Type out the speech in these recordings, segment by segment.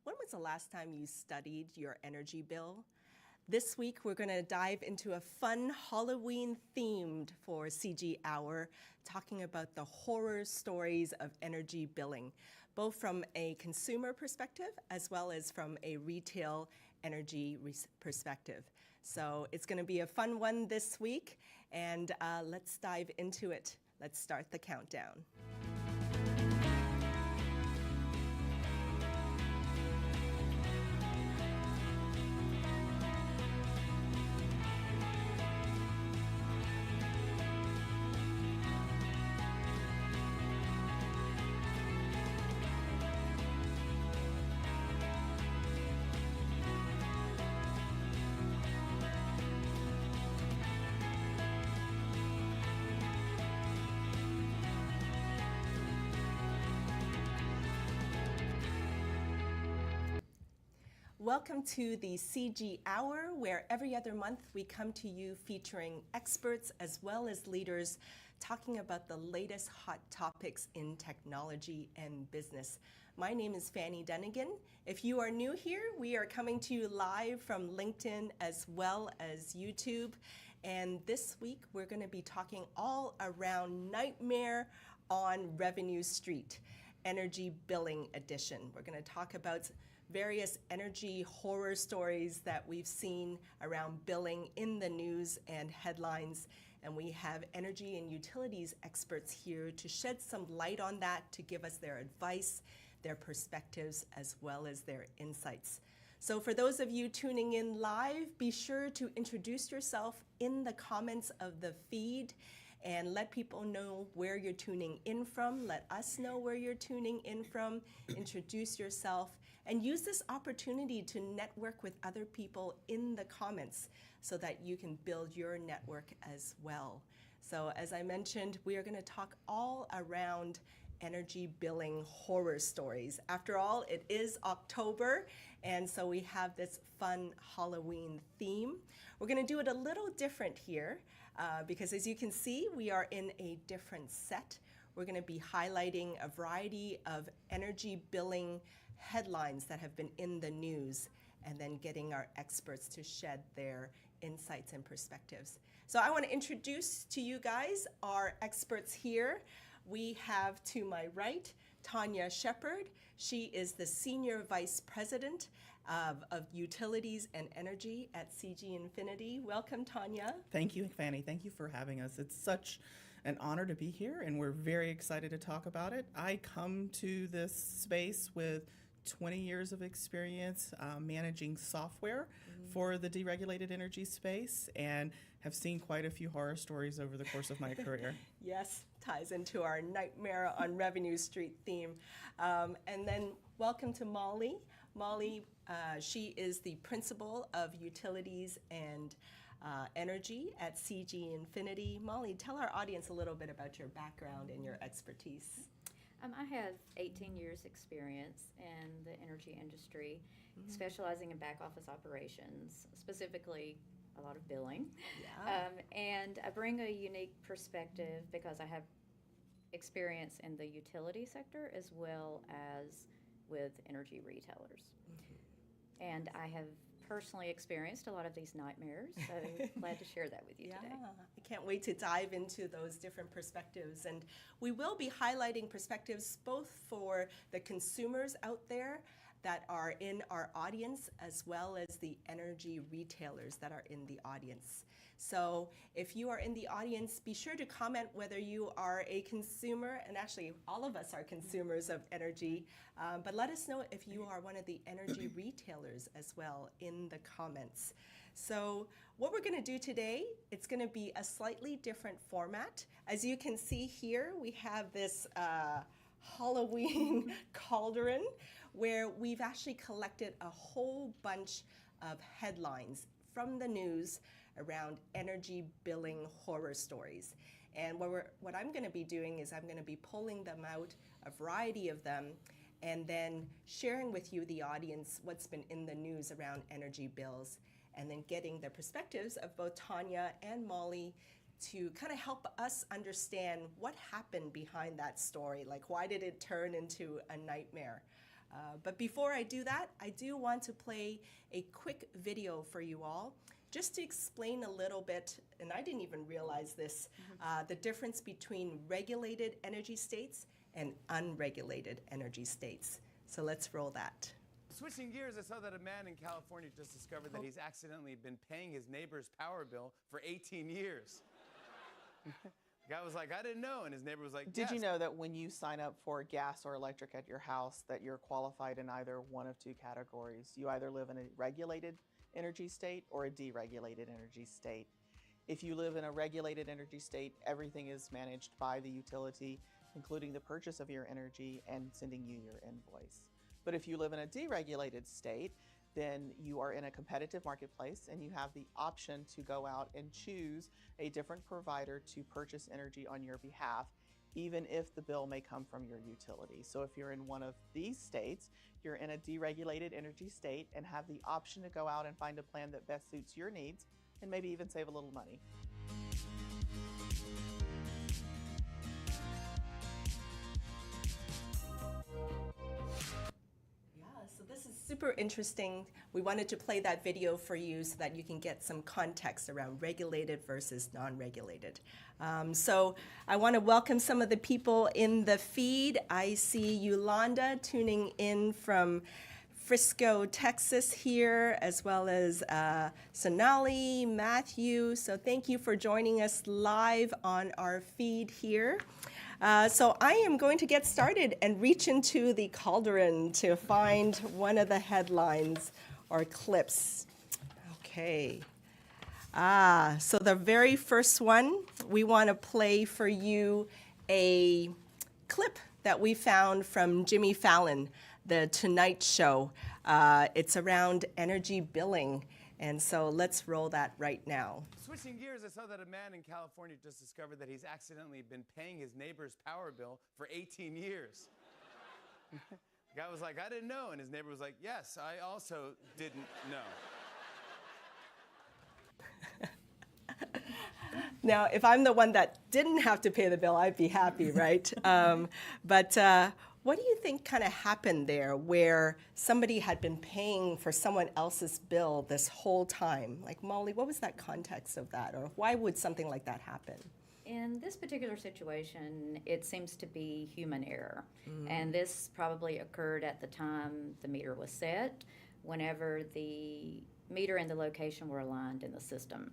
When was the last time you studied your energy bill? This week, we're going to dive into a fun Halloween themed for CG Hour, talking about the horror stories of energy billing, both from a consumer perspective as well as from a retail energy perspective. So it's going to be a fun one this week, and let's dive into it. Let's start the countdown. Welcome to the CG Hour, where every other month we come to you featuring experts as well as leaders talking about the latest hot topics in technology and business. My name is Fanny Dunnigan. If you are new here, we are coming to you live from LinkedIn as well as YouTube. And this week we're going to be talking all around Nightmare on Revenue Street, Energy Billing Edition. We're going to talk about various energy horror stories that we've seen around billing in the news and headlines. And we have energy and utilities experts here to shed some light on that, to give us their advice, their perspectives, as well as their insights. So for those of you tuning in live, be sure to introduce yourself in the comments of the feed and let people know where you're tuning in from. Let us know where you're tuning in from. Introduce yourself and use this opportunity to network with other people in the comments so that you can build your network as well. So as I mentioned, we are going to talk all around energy billing horror stories. After all, it is October, and so we have this fun Halloween theme. We're going to do it a little different here because, as you can see, we are in a different set. We're going to be highlighting a variety of energy billing headlines that have been in the news, and then getting our experts to shed their insights and perspectives. So I want to introduce to you guys our experts here. We have to my right, Tanya Shepard. She is the Senior Vice President of Utilities and Energy at CG Infinity. Welcome, Tanya. Thank you, Fanny. Thank you for having us. It's such an honor to be here, and we're very excited to talk about it. I come to this space with 20 years of experience managing software for the deregulated energy space, and have seen quite a few horror stories over the course of my career. Yes, ties into our Nightmare on Revenue Street theme. And then welcome to Molly. Molly, she is the Principal of Utilities and Energy at CG Infinity. Molly, tell our audience a little bit about your background and your expertise. I have 18 years experience in the energy industry, specializing in back office operations, specifically a lot of billing. Yeah. And I bring a unique perspective because I have experience in the utility sector as well as with energy retailers. And I have personally experienced a lot of these nightmares, so glad to share that with you today. I can't wait to dive into those different perspectives. And we will be highlighting perspectives both for the consumers out there that are in our audience, as well as the energy retailers that are in the audience. So if you are in the audience, be sure to comment whether you are a consumer, and actually all of us are consumers of energy, but let us know if you are one of the energy retailers as well in the comments. So what we're going to do today, it's going to be a slightly different format. As you can see here, we have this Halloween cauldron where we've actually collected a whole bunch of headlines from the news around energy billing horror stories. And what I'm going to be doing is I'm going to be pulling them out, a variety of them, and then sharing with you, the audience, what's been in the news around energy bills, and then getting the perspectives of both Tanya and Molly to kind of help us understand what happened behind that story. Like, why did it turn into a nightmare? But before I do that, I do want to play a quick video for you all just to explain a little bit, and I didn't even realize this, the difference between regulated energy states and unregulated energy states. So let's roll that. Switching gears, I saw that a man in California just discovered that he's accidentally been paying his neighbor's power bill for 18 years. The guy was like, I didn't know, and his neighbor was like, Did you "Yes." know that when you sign up for gas or electric at your house that you're qualified in either one of two categories? You either live in a regulated energy state or a deregulated energy state. If you live in a regulated energy state, everything is managed by the utility, including the purchase of your energy and sending you your invoice. But if you live in a deregulated state, then you are in a competitive marketplace and you have the option to go out and choose a different provider to purchase energy on your behalf, even if the bill may come from your utility. So if you're in one of these states, you're in a deregulated energy state and have the option to go out and find a plan that best suits your needs and maybe even save a little money. So this is super interesting. We wanted to play that video for you so that you can get some context around regulated versus non-regulated. So I want to welcome some of the people in the feed. I see Yolanda tuning in from Frisco, Texas here, as well as Sonali, Matthew. So thank you for joining us live on our feed here. So I am going to get started and reach into the cauldron to find one of the headlines or clips. Okay. So the very first one, we want to play for you a clip that we found from Jimmy Fallon, The Tonight Show. It's around energy billing. And so let's roll that right now. Switching gears, I saw that a man in California just discovered that he's accidentally been paying his neighbor's power bill for 18 years. The guy was like, I didn't know, and his neighbor was like, yes, I also didn't know. Now, if I'm the one that didn't have to pay the bill, I'd be happy, right? But what do you think kind of happened there where somebody had been paying for someone else's bill this whole time? Like, Molly, what was that context of that? Or why would something like that happen? In this particular situation, it seems to be human error. And this probably occurred at the time the meter was set, whenever the meter and the location were aligned in the system.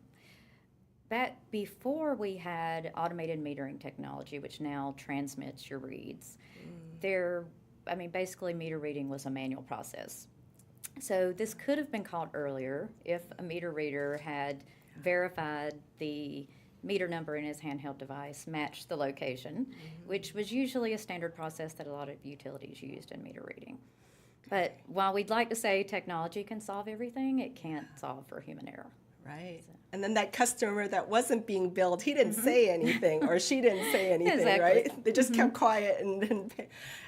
Back before we had automated metering technology, which now transmits your reads, basically meter reading was a manual process. So this could have been caught earlier if a meter reader had verified the meter number in his handheld device matched the location, which was usually a standard process that a lot of utilities used in meter reading. But while we'd like to say technology can solve everything, it can't solve for human error. Right. And then that customer that wasn't being billed, he didn't say anything or she didn't say anything, Exactly. right? They just kept quiet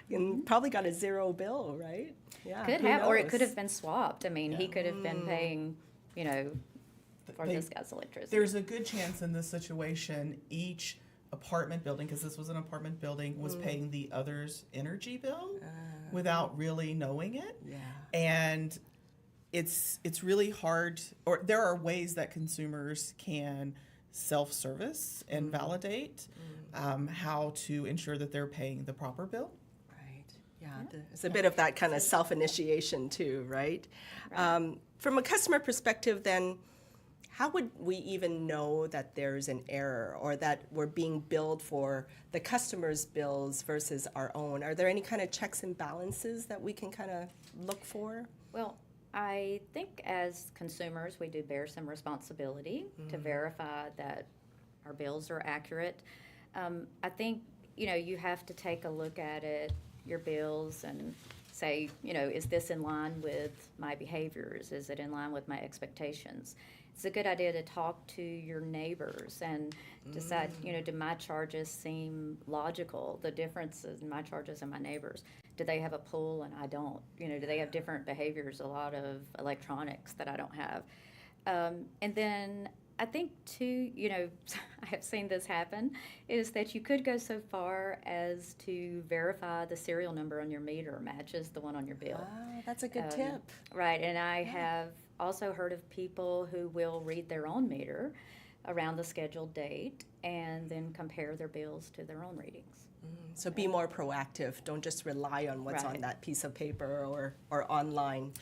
and probably got a zero bill, right? Yeah. Could who have, or it knows? could have been swapped. I mean, he could have been paying, for They- this guy's electricity. There's a good chance in this situation, each apartment building, because this was an apartment building, was paying the other's energy bill without really knowing it. Yeah. And it's really hard, or there are ways that consumers can self-service and validate how to ensure that they're paying the proper bill. Right. Yeah. There's a bit of that kind of self-initiation too, right? From a customer perspective, then, how would we even know that there's an error or that we're being billed for the customer's bills versus our own? Are there any kind of checks and balances that we can kind of look for? Well, I think as consumers, we do bear some responsibility to verify that our bills are accurate. I think, you have to take a look at it, your bills, and say, is this in line with my behaviors? Is it in line with my expectations? It's a good idea to talk to your neighbors and decide, do my charges seem logical? The differences in my charges and my neighbors. Do they have a pool and I don't? Do they have different behaviors, a lot of electronics that I don't have? And then I think too, I have seen this happen, is that you could go so far as to verify the serial number on your meter matches the one on your bill. Ah, that's a good tip. Right, and I have also heard of people who will read their own meter around the scheduled date and then compare their bills to their own readings. So be more proactive. Don't just rely on what's on Right. that piece of paper or online.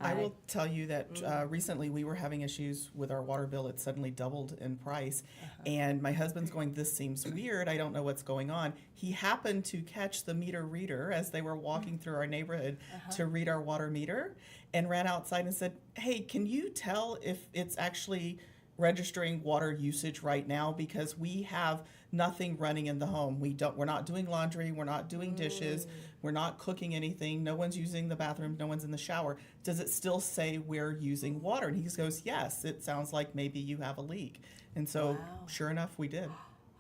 I will tell you that recently we were having issues with our water bill. It suddenly doubled in price. And my husband's going, "This seems weird. I don't know what's going on." He happened to catch the meter reader as they were walking through our neighborhood to read our water meter and ran outside and said, "Hey, can you tell if it's actually registering water usage right now? Because we have nothing running in the home. We're not doing laundry, we're not doing dishes, we're not cooking anything, no one's using the bathroom, no one's in the shower. Does it still say we're using water?" And he goes, "Yes, it sounds like maybe you have a leak." And so sure enough, we did.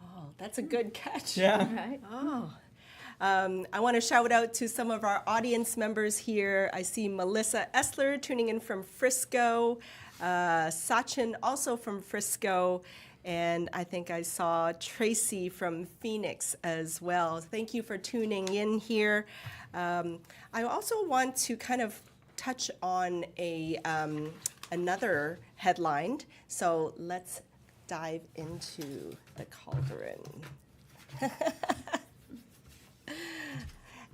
Oh, that's a good catch. Yeah. Right? Oh. I want to shout out to some of our audience members here. I see Melissa Essler tuning in from Frisco, Sachin also from Frisco, and I think I saw Tracy from Phoenix as well. Thank you for tuning in here. I also want to kind of touch on another headline. So let's dive into the cauldron.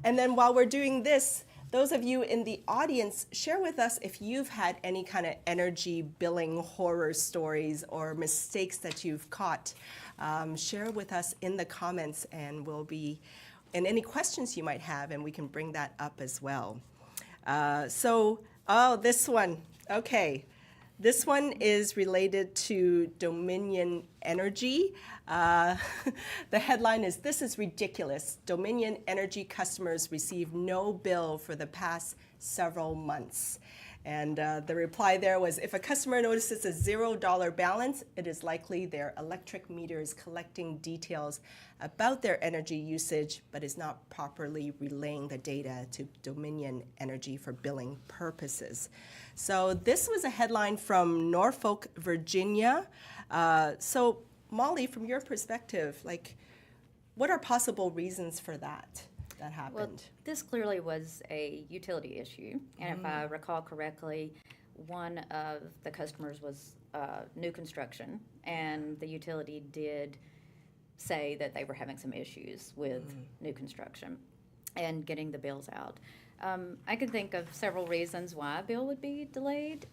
And then while we're doing this, those of you in the audience, share with us if you've had any kind of energy billing horror stories or mistakes that you've caught. Share with us in the comments, and and any questions you might have, and we can bring that up as well. This one. Okay. This one is related to Dominion Energy. The headline is, "This is ridiculous. Dominion Energy customers receive no bill for the past several months." And the reply there was, "If a customer notices a $0 balance, it is likely their electric meter is collecting details about their energy usage, but is not properly relaying the data to Dominion Energy for billing purposes." So this was a headline from Norfolk, Virginia. So Molly, from your perspective, what are possible reasons for that happened? Well, this clearly was a utility issue, and if I recall correctly, one of the customers was new construction, and the utility did say that they were having some issues with new construction and getting the bills out. I can think of several reasons why a bill would be delayed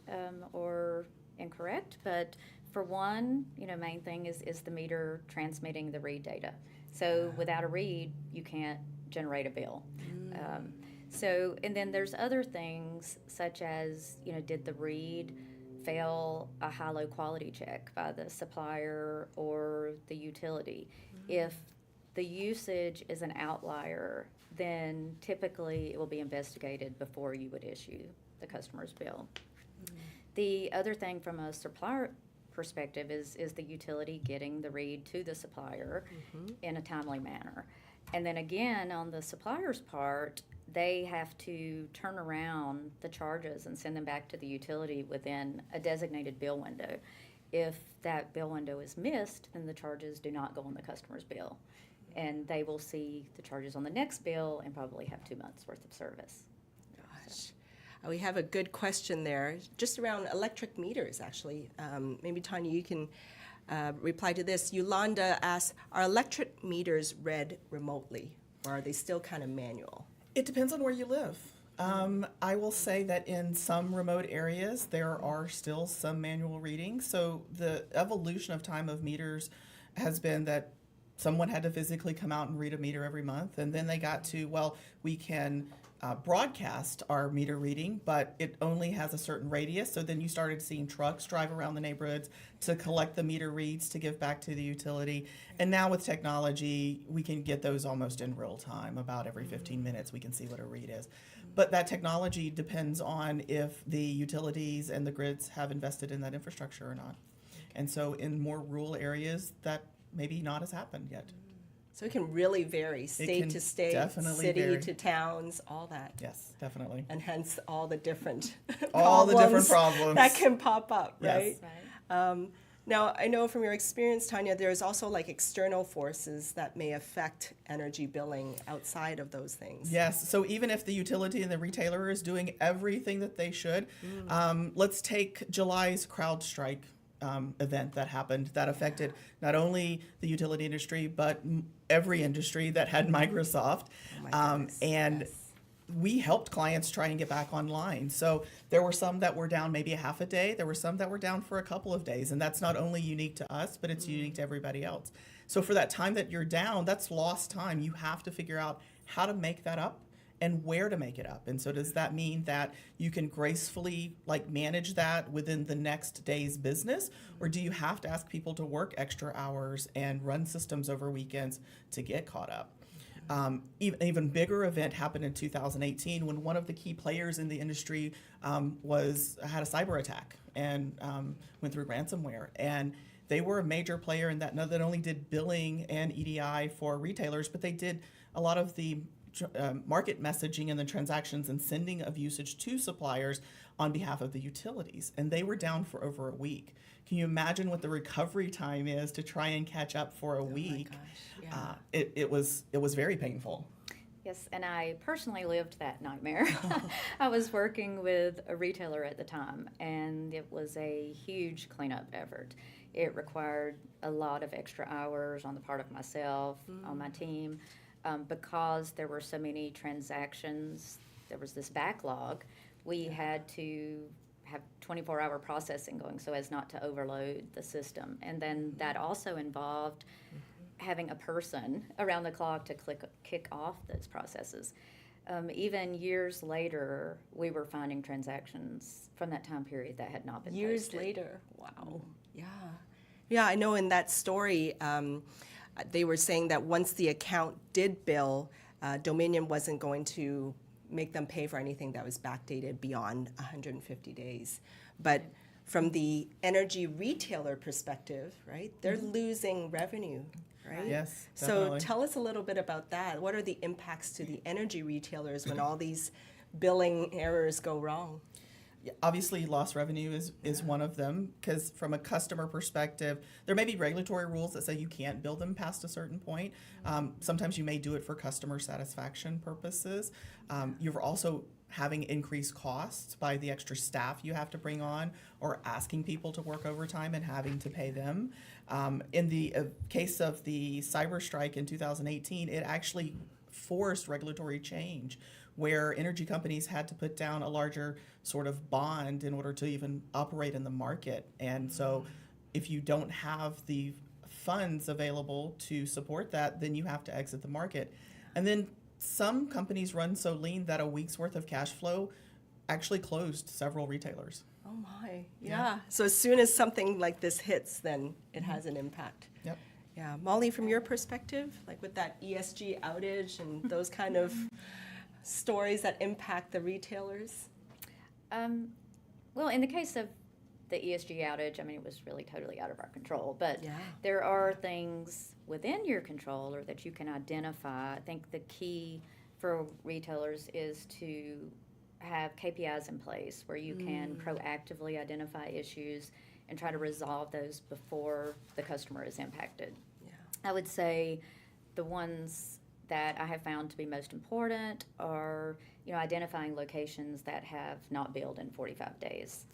or incorrect, but for one, main thing is the meter transmitting the read data. So without a read, you can't generate a bill. And then there's other things such as, did the read fail a high-low quality check by the supplier or the utility? If the usage is an outlier, then typically it will be investigated before you would issue the customer's bill. The other thing from a supplier perspective is the utility getting the read to the supplier in a timely manner. And then again, on the supplier's part, they have to turn around the charges and send them back to the utility within a designated bill window. If that bill window is missed, then the charges do not go on the customer's bill. And they will see the charges on the next bill and probably have 2 months worth of service. Gosh. We have a good question there, just around electric meters, actually. Maybe, Tanya, you can reply to this. Yolanda asks, are electric meters read remotely, or are they still kind of manual? It depends on where you live. I will say that in some remote areas, there are still some manual readings. So the evolution of time of meters has been that someone had to physically come out and read a meter every month, and then they got to, well, we can broadcast our meter reading, but it only has a certain radius. So then you started seeing trucks drive around the neighborhoods to collect the meter reads to give back to the utility. And now with technology, we can get those almost in real time. About every 15 minutes, we can see what a read is. But that technology depends on if the utilities and the grids have invested in that infrastructure or not. And so in more rural areas, that maybe not has happened yet. So it can really vary, state can to state, definitely city vary. to towns, all that. Yes, definitely. And hence all the different All the different problems. that can pop up, Yes. right? Right. Now, I know from your experience, Tanya, there's also like external forces that may affect energy billing outside of those things. Yes. So even if the utility and the retailer is doing everything that they should, let's take July's CrowdStrike event that happened that affected not only the utility industry, but every industry that had Microsoft. Oh my goodness, And yes. we helped clients try and get back online. So there were some that were down maybe a half a day. There were some that were down for a couple of days. And that's not only unique to us, but it's unique to everybody else. So for that time that you're down, that's lost time. You have to figure out how to make that up and where to make it up. And so does that mean that you can gracefully like manage that within the next day's business? Or do you have to ask people to work extra hours and run systems over weekends to get caught up? Even bigger event happened in 2018 when one of the key players in the industry had a cyber attack and went through ransomware. And they were a major player in that not only did billing and EDI for retailers, but they did a lot of the market messaging and the transactions and sending of usage to suppliers on behalf of the utilities. And they were down for over a week. Can you imagine what the recovery time is to try and catch up for a week? Oh my gosh, yeah. It was very painful. Yes, and I personally lived that nightmare. I was working with a retailer at the time, and it was a huge cleanup effort. It required a lot of extra hours on the part of myself, on my team, because there were so many transactions. There was this backlog. We had to have 24-hour processing going so as not to overload the system. And then that also involved having a person around the clock to kick off those processes. Even years later, we were finding transactions from that time period that had not been Years posted. later, wow. Yeah. Yeah, I know in that story, they were saying that once the account did bill, Dominion wasn't going to make them pay for anything that was backdated beyond 150 days. But from the energy retailer perspective, right, they're losing revenue, right? Yes, So definitely. tell us a little bit about that. What are the impacts to the energy retailers when all these billing errors go wrong? Obviously, lost revenue is one of them because from a customer perspective, there may be regulatory rules that say you can't bill them past a certain point. Sometimes you may do it for customer satisfaction purposes. You're also having increased costs by the extra staff you have to bring on or asking people to work overtime and having to pay them. In the case of the cyber strike in 2018, it actually forced regulatory change where energy companies had to put down a larger sort of bond in order to even operate in the market. And so if you don't have the funds available to support that, then you have to exit the market. And then some companies run so lean that a week's worth of cash flow actually closed several retailers. Oh my, yeah. So as soon as something like this hits, then it has an impact. Yep. Yeah, Molly, from your perspective, like with that ESG outage and those kind of stories that impact the retailers? Well, in the case of the ESG outage, I mean, it was really totally out of our control. But Yeah. there are things within your control or that you can identify. I think the key for retailers is to have KPIs in place where you can proactively identify issues and try to resolve those before the customer is impacted. Yeah. I would say the ones that I have found to be most important are, identifying locations that have not billed in 45 days,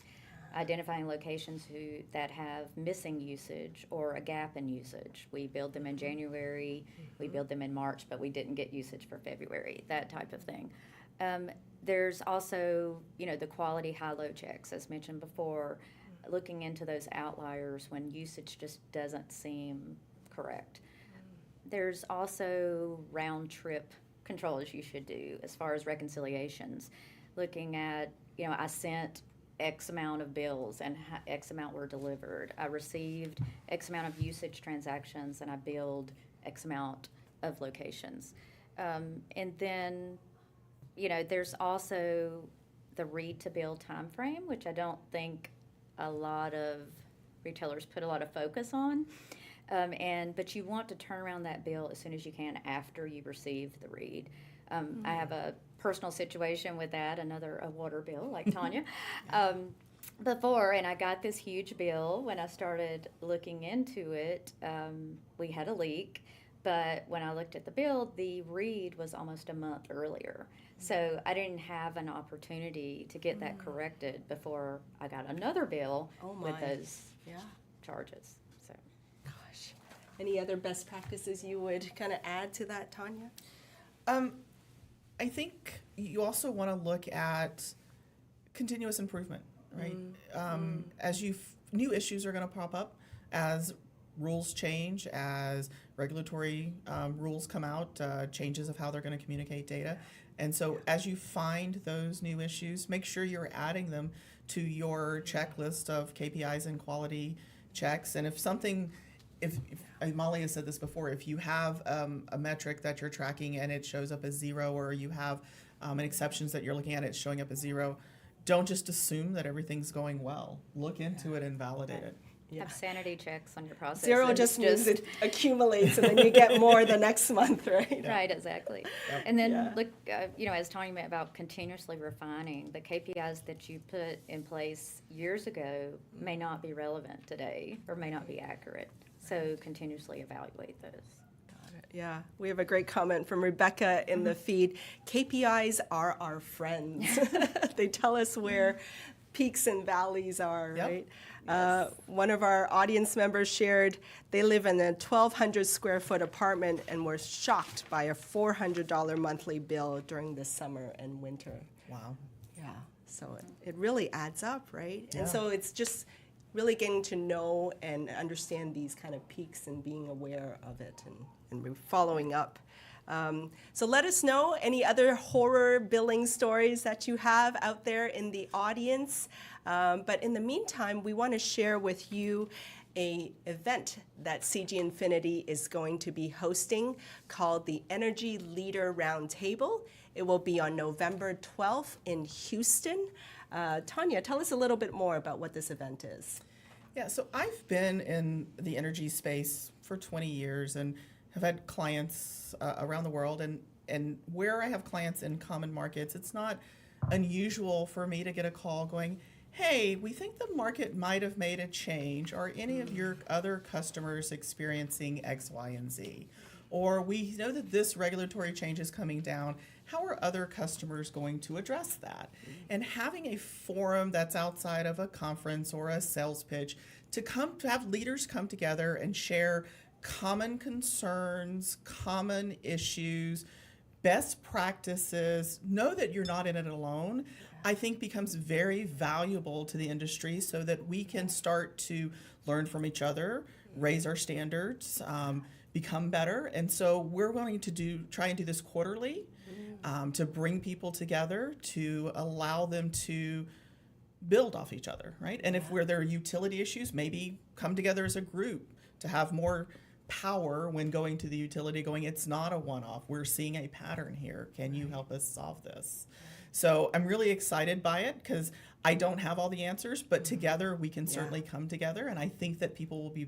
identifying locations that have missing usage or a gap in usage. We billed them in January, we billed them in March, but we didn't get usage for February, that type of thing. There's also, the quality high-low checks, as mentioned before, looking into those outliers when usage just doesn't seem correct. There's also round-trip controls you should do as far as reconciliations, looking at, I sent X amount of bills and X amount were delivered. I received X amount of usage transactions and I billed X amount of locations. And then, there's also the read to bill time frame, which I don't think a lot of retailers put a lot of focus on. But you want to turn around that bill as soon as you can after you receive the read. I have a personal situation with that, a water bill like Tanya. before, and I got this huge bill when I started looking into it. We had a leak, but when I looked at the bill, the read was almost a month earlier. So I didn't have an opportunity to get that corrected before I got another bill Oh with my. those Yeah. charges. So Gosh. Any other best practices you would kind of add to that, Tanya? I think you also want to look at continuous improvement, right? As new issues are going to pop up as rules change, as regulatory rules come out, changes of how they're going to communicate data. And so as you find those new issues, make sure you're adding them to your checklist of KPIs and quality checks. And if something, if Molly has said this before, if you have a metric that you're tracking and it shows up as 0, or you have an exceptions that you're looking at, it's showing up as 0, don't just assume that everything's going well. Look into it and validate it. Yeah. have sanity checks on your process. 0 and just it's means it accumulates and then you get more the next month, right? Right, exactly. And then Yeah. look, as Tanya meant about continuously refining, the KPIs that you put in place years ago may not be relevant today or may not be accurate. So continuously evaluate those. Got it. Yeah, we have a great comment from Rebecca in the feed. KPIs are our friends. They tell us where peaks and valleys are, Yep. right? One of our audience members shared they live in a 1,200 square foot apartment and were shocked by a $400 monthly bill during the summer and winter. Wow. Yeah, so it really adds up, right? Yeah. And so it's just really getting to know and understand these kind of peaks and being aware of it and following up. So let us know any other horror billing stories that you have out there in the audience. But in the meantime, we want to share with you a event that CG Infinity is going to be hosting called the Energy Leader Roundtable. It will be on November 12th in Houston. Tanya, tell us a little bit more about what this event is. Yeah, so I've been in the energy space for 20 years and have had clients around the world. And where I have clients in common markets, it's not unusual for me to get a call going, hey, we think the market might have made a change. Are any of your other customers experiencing X, Y, and Z? Or we know that this regulatory change is coming down. How are other customers going to address that? And having a forum that's outside of a conference or a sales pitch to have leaders come together and share common concerns, common issues, best practices, know that you're not in it alone, I think becomes very valuable to the industry so that we can start to learn from each other, raise our standards, become better. And so we're going to try and do this quarterly to bring people together, to allow them to build off each other, right? And if there are utility issues, maybe come together as a group to have more power when going to the utility, going, it's not a one-off. We're seeing a pattern here. Can you help us solve this? So I'm really excited by it because I don't have all the answers, but together we can certainly come together. And I think that people will be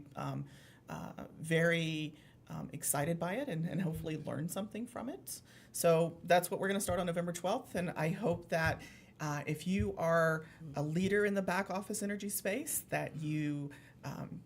very excited by it and hopefully learn something from it. So that's what we're going to start on November 12th. And I hope that if you are a leader in the back office energy space, that you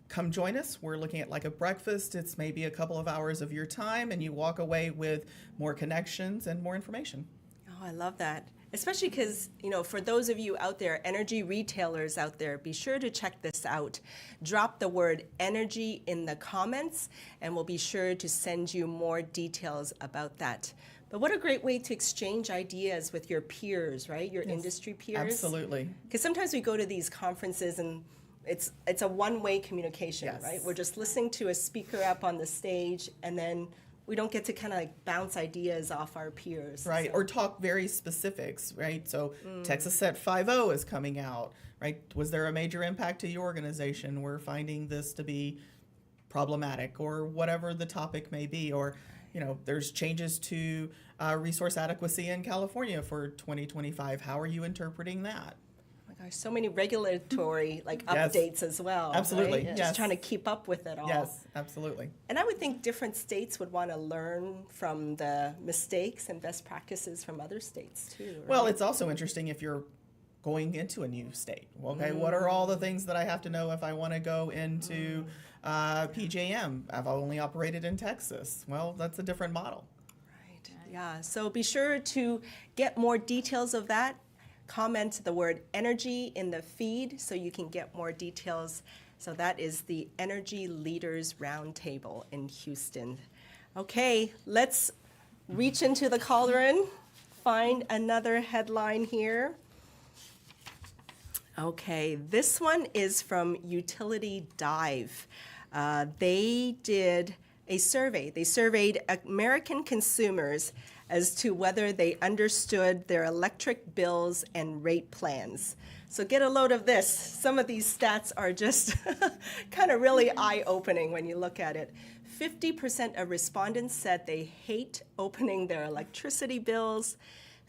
come join us. We're looking at like a breakfast. It's maybe a couple of hours of your time, and you walk away with more connections and more information. Oh, I love that. Especially because, for those of you out there, energy retailers out there, be sure to check this out. Drop the word energy in the comments, and we'll be sure to send you more details about that. But what a great way to exchange ideas with your peers, right? Your industry peers. Absolutely. Because sometimes we go to these conferences and it's a one-way communication, Yes. right? We're just listening to a speaker up on the stage, and then we don't get to kind of like bounce ideas off our peers. Right, So- or talk very specifics, right? So Texas Set 5.0 is coming out, right? Was there a major impact to your organization? We're finding this to be problematic, or whatever the topic may be, or there's changes to resource adequacy in California for 2025. How are you interpreting that? Oh my gosh, so many regulatory Yes. updates as well. Absolutely, right? yes. Just trying to keep up with it all. Yes, absolutely. And I would think different states would want to learn from the mistakes and best practices from other states too. Right? Well, it's also interesting if you're going into a new state. Okay, what are all the things that I have to know if I want to go into PJM? I've only operated in Texas. Well, that's a different model. Right. Yeah. So be sure to get more details of that. Comment the word energy in the feed so you can get more details. So that is the Energy Leaders Roundtable in Houston. Okay, let's reach into the cauldron, find another headline here. Okay, this one is from Utility Dive. They did a survey. They surveyed American consumers as to whether they understood their electric bills and rate plans. So get a load of this. Some of these stats are just kind of really eye-opening when you look at it. 50% of respondents said they hate opening their electricity bills.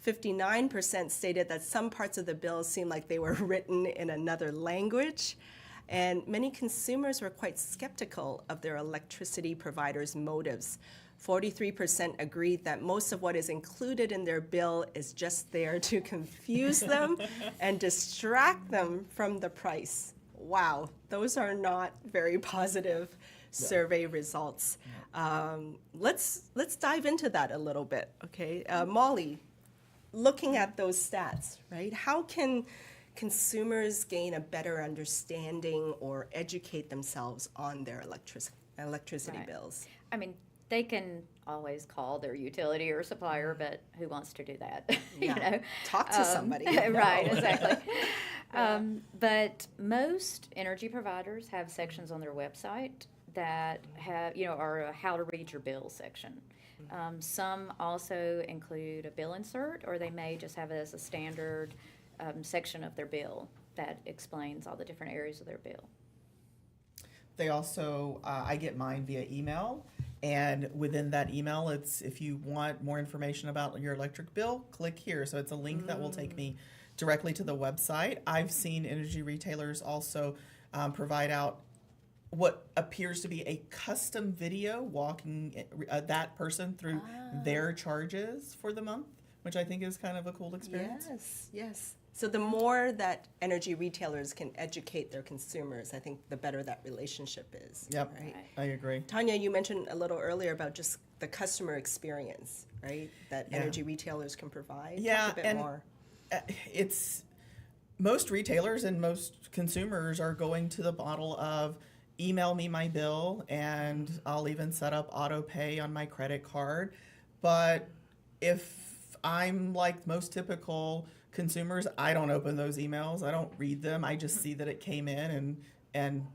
59% stated that some parts of the bills seemed like they were written in another language. And many consumers were quite skeptical of their electricity providers' motives. 43% agreed that most of what is included in their bill is just there to confuse them and distract them from the price. Wow, those are not very positive survey results. Let's dive into that a little bit, okay? Molly, looking at those stats, right? How can consumers gain a better understanding or educate themselves on their electricity Right. bills? I mean, they can always call their utility or supplier, but who wants to do that? Yeah. You know? Talk to somebody. Right, No. exactly. But most energy providers have sections on their website that have, are a how to read your bill section. Some also include a bill insert, or they may just have it as a standard section of their bill that explains all the different areas of their bill. They also, I get mine via email, and within that email, it's if you want more information about your electric bill, click here. So it's a link that will take me directly to the website. I've seen energy retailers also provide out what appears to be a custom video walking that person through their charges for the month, which I think is kind of a cool experience. Yes, yes. So the more that energy retailers can educate their consumers, I think the better that relationship is. Yep, Right? I agree. Tanya, you mentioned a little earlier about just the customer experience, right? That Yeah. energy retailers can provide. Yeah, Talk a bit and more. It's most retailers and most consumers are going to the model of email me my bill, and I'll even set up auto pay on my credit card. But if I'm like most typical consumers, I don't open those emails. I don't read them. I just see that it came in and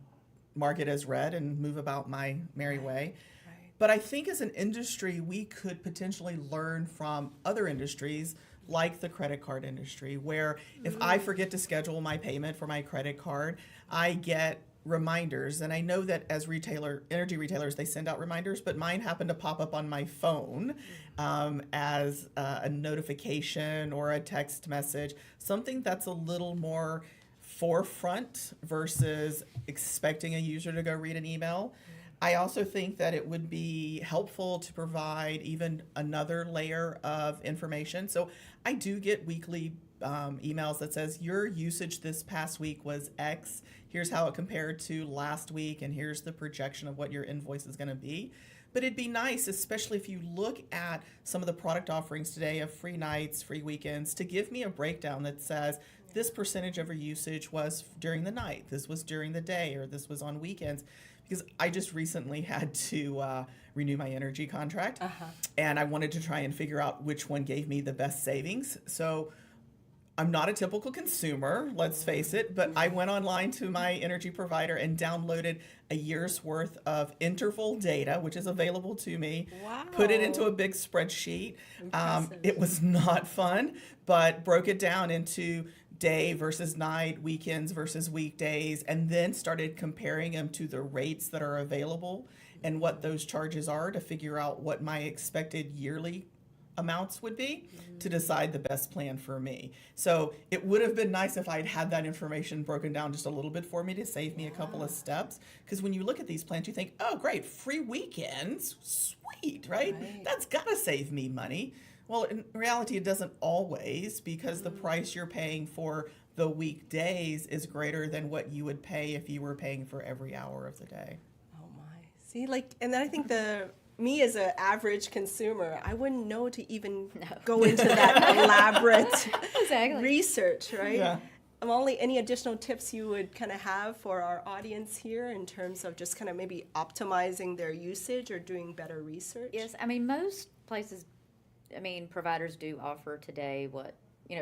mark it as read and move about my merry way. Right. But I think as an industry, we could potentially learn from other industries like the credit card industry, where if I forget to schedule my payment for my credit card, I get reminders. And I know that as energy retailers, they send out reminders, but mine happen to pop up on my phone as a notification or a text message, something that's a little more forefront versus expecting a user to go read an email. I also think that it would be helpful to provide even another layer of information. So I do get weekly emails that says your usage this past week was X. Here's how it compared to last week, and here's the projection of what your invoice is going to be. But it'd be nice, especially if you look at some of the product offerings today of free nights, free weekends, to give me a breakdown that says this percentage of your usage was during the night, this was during the day, or this was on weekends. Because I just recently had to renew my energy contract, and I wanted to try and figure out which one gave me the best savings. So I'm not a typical consumer, let's face it, but I went online to my energy provider and downloaded a year's worth of interval data, which is available to me, put it into a big spreadsheet. It was not fun, but broke it down into day versus night, weekends versus weekdays, and then started comparing them to the rates that are available and what those charges are to figure out what my expected yearly amounts would be to decide the best plan for me. So it would have been nice if I'd had that information broken down just a little bit for me to save me a couple of steps. Because when you look at these plans, you think, oh, great, free weekends, sweet, right? That's got to save me money. Well, in reality, it doesn't always, because the price you're paying for the weekdays is greater than what you would pay if you were paying for every hour of the day. Oh my. See, like, and then I think me as an average consumer, I wouldn't know to even go into that elaborate Exactly. research, right? Yeah. Molly, any additional tips you would kind of have for our audience here in terms of just kind of maybe optimizing their usage or doing better research? Yes, I mean, most places, providers do offer today what,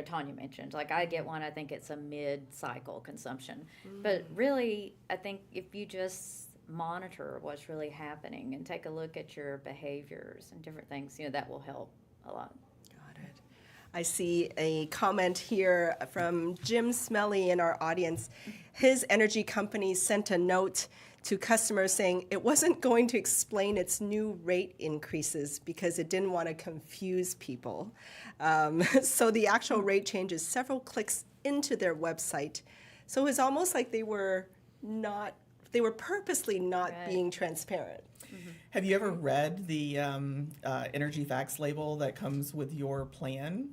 Tanya mentioned. Like, I get one, I think it's a mid-cycle consumption. But really, I think if you just monitor what's really happening and take a look at your behaviors and different things, that will help a lot. Got it. I see a comment here from Jim Smelly in our audience. His energy company sent a note to customers saying it wasn't going to explain its new rate increases because it didn't want to confuse people. So the actual rate change is several clicks into their website. So it's almost like they were purposely not Right. being transparent. Have you ever read the energy facts label that comes with your plan?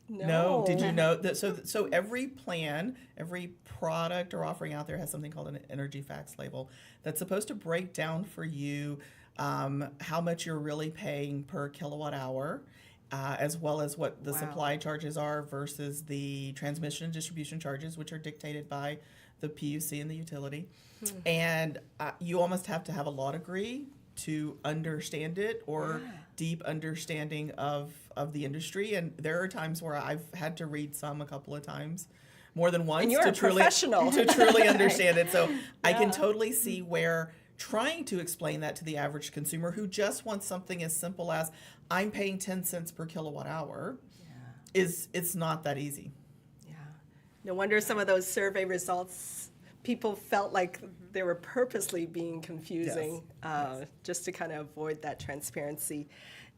No. Did you know that? So every plan, every product or offering out there has something called an energy facts label that's supposed to break down for you how much you're really paying per kilowatt hour, as well as what the supply charges are versus the transmission and distribution charges, which are dictated by the PUC and the utility. And you almost have to have a law degree to understand it, or deep understanding of the industry. And there are times where I've had to read some a couple of times, more than once, And you're to a professional. to truly understand it. So I can totally see where trying to explain that to the average consumer who just wants something as simple as I'm paying 10 cents per kilowatt hour it's not that easy. Yeah. No wonder some of those survey results, people felt like they were purposely being confusing just to kind of avoid that transparency.